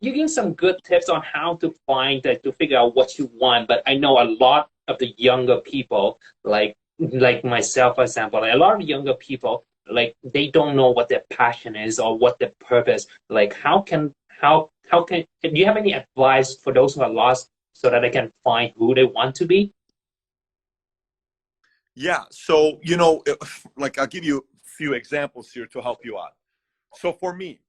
you give some good tips on how to find that to figure out what you want. But I know a lot of the younger people, like myself, for example, like a lot of younger people, like they don't know what their passion is or what their purpose. Like how can do you have any advice for those who are lost so that they can find who they want to be? Yeah. So, you know, like I'll give you a few examples here to help you out. So for me,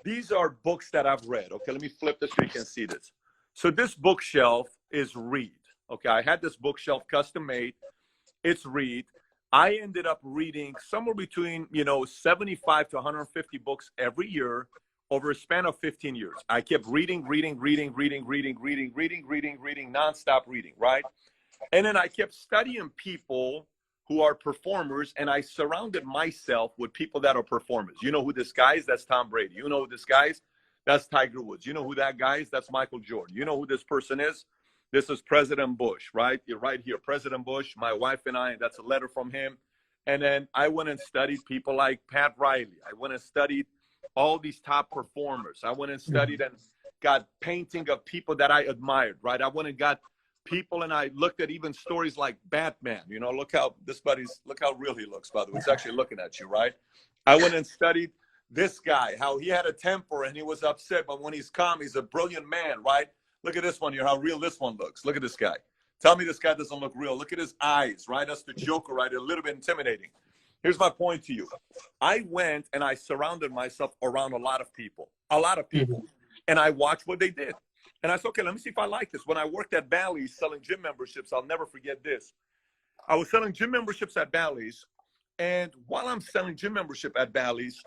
these are books that I've read. Okay, let me flip this so you can see this. So this bookshelf is Read. Okay, I had this bookshelf custom made. It's Read. I ended up reading somewhere between, 75 to 150 books every year over a span of 15 years. I kept reading, nonstop reading, right? And then I kept studying people who are performers, and I surrounded myself with people that are performers. You know who this guy is? That's Tom Brady. You know who this guy is? That's Tiger Woods. You know who that guy is? That's Michael Jordan. You know who this person is? This is President Bush, right? You're right here. President Bush, my wife and I, and that's a letter from him. And then I went and studied people like Pat Riley. I went and studied all these top performers. I went and studied and got painting of people that I admired, right? I went and got people, and I looked at even stories like Batman. You know, look how real he looks, by the way. He's actually looking at you, right? I went and studied this guy, how he had a temper and he was upset, but when he's calm, he's a brilliant man, right? Look at this one here, how real this one looks. Look at this guy. Tell me this guy doesn't look real. Look at his eyes, right? That's the Joker, right? A little bit intimidating. Here's my point to you. I went and I surrounded myself around a lot of people, Mhm. and I watched what they did. And I said, okay, let me see if I like this. When I worked at Bally's selling gym memberships, I'll never forget this. I was selling gym memberships at Bally's. And while I'm selling gym membership at Bally's,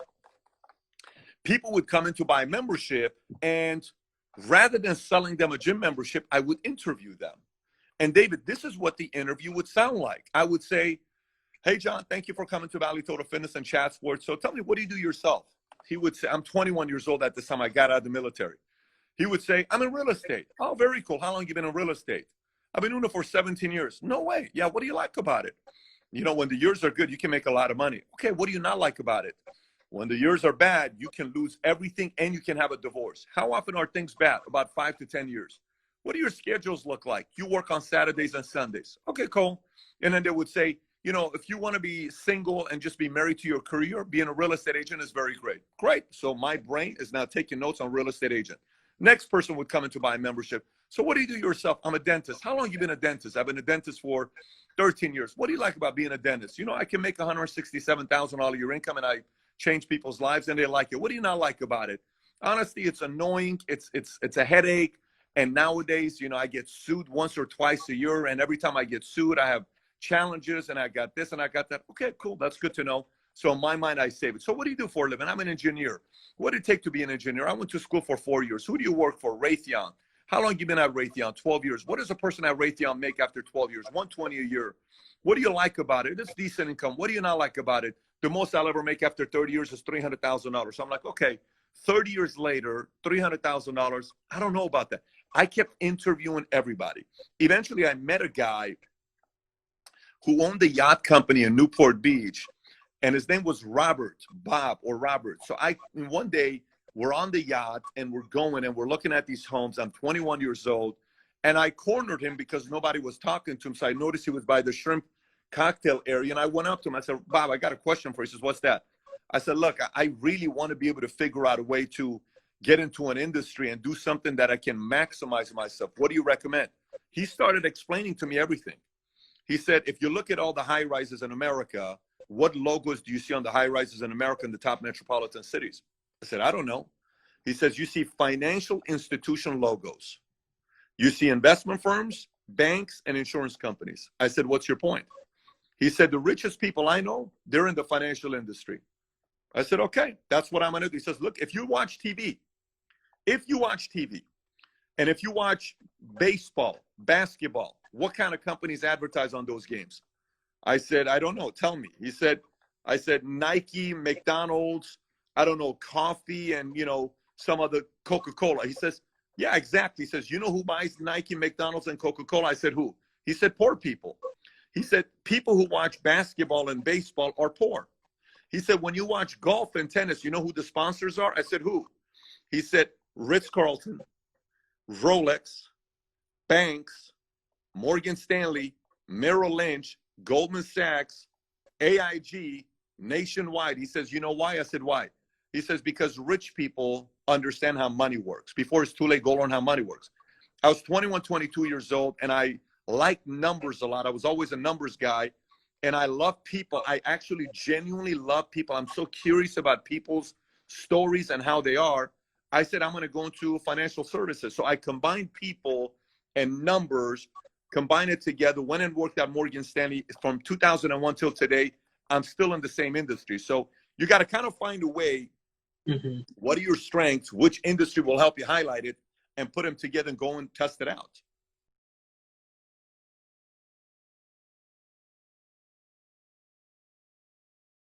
people would come in to buy membership. And rather than selling them a gym membership, I would interview them. And David, this is what the interview would sound like. I would say, hey, John, thank you for coming to Valley Total Fitness and Chat Sports. So tell me, what do you do yourself? He would say, I'm 21 years old at this time. I got out of the military. He would say, I'm in real estate. Oh, very cool. How long have you been in real estate? I've been doing it for 17 years. No way. Yeah, what do you like about it? You know, when the years are good, you can make a lot of money. Okay, what do you not like about it? When the years are bad, you can lose everything and you can have a divorce. How often are things bad? About 5 to 10 years. What do your schedules look like? You work on Saturdays and Sundays. Okay, cool. And then they would say, you know, if you want to be single and just be married to your career, being a real estate agent is very great. Great. So my brain is now taking notes on real estate agent. Next person would come in to buy a membership. So what do you do yourself? I'm a dentist. How long have you been a dentist? I've been a dentist for 13 years. What do you like about being a dentist? You know, I can make $167,000 a year income and I change people's lives and they like it. What do you not like about it? Honestly, it's annoying. It's a headache. And nowadays, you know, I get sued once or twice a year. And every time I get sued, I have challenges and I got this and I got that. Okay, cool. That's good to know. So in my mind, I save it. So what do you do for a living? I'm an engineer. What did it take to be an engineer? I went to school for 4 years. Who do you work for? Raytheon. How long have you been at Raytheon? 12 years. What does a person at Raytheon make after 12 years? 120 a year. What do you like about it? It's decent income. What do you not like about it? The most I'll ever make after 30 years is $300,000. So I'm like, okay, 30 years later, $300,000. I don't know about that. I kept interviewing everybody. Eventually, I met a guy who owned a yacht company in Newport Beach, and his name was Bob or Robert. So one day we're on the yacht and we're going and we're looking at these homes. I'm 21 years old, and I cornered him because nobody was talking to him. So I noticed he was by the shrimp cocktail area, and I went up to him. I said, Bob, I got a question for you. He says, what's that? I said, look, I really want to be able to figure out a way to get into an industry and do something that I can maximize myself. What do you recommend? He started explaining to me everything. He said, if you look at all the high rises in America, what logos do you see on the high rises in America in the top metropolitan cities? I said, I don't know. He says, you see financial institution logos. You see investment firms, banks, and insurance companies. I said, what's your point? He said, the richest people I know, they're in the financial industry. I said, okay, that's what I'm going to do. He says, look, if you watch TV, and if you watch baseball, basketball, what kind of companies advertise on those games? I said, I don't know. Tell me. I said, Nike, McDonald's, I don't know, coffee, and, you know, some other Coca-Cola. He says, yeah, exactly. He says, you know who buys Nike, McDonald's, and Coca-Cola? I said, who? He said, poor people. He said, people who watch basketball and baseball are poor. He said, when you watch golf and tennis, you know who the sponsors are? I said, who? He said, Ritz-Carlton, Rolex, banks, Morgan Stanley, Merrill Lynch, Goldman Sachs, AIG, Nationwide. He says, you know why? I said, why? He says, because rich people understand how money works. Before it's too late, go learn how money works. I was 21, 22 years old, and I like numbers a lot. I was always a numbers guy, and I love people. I actually genuinely love people. I'm so curious about people's stories and how they are. I said, I'm going to go into financial services. So I combined people and numbers, combined it together, went and worked at Morgan Stanley from 2001 till today. I'm still in the same industry. So you got to kind of find a way. What are your strengths? Which industry will help you highlight it and put them together and go and test it out?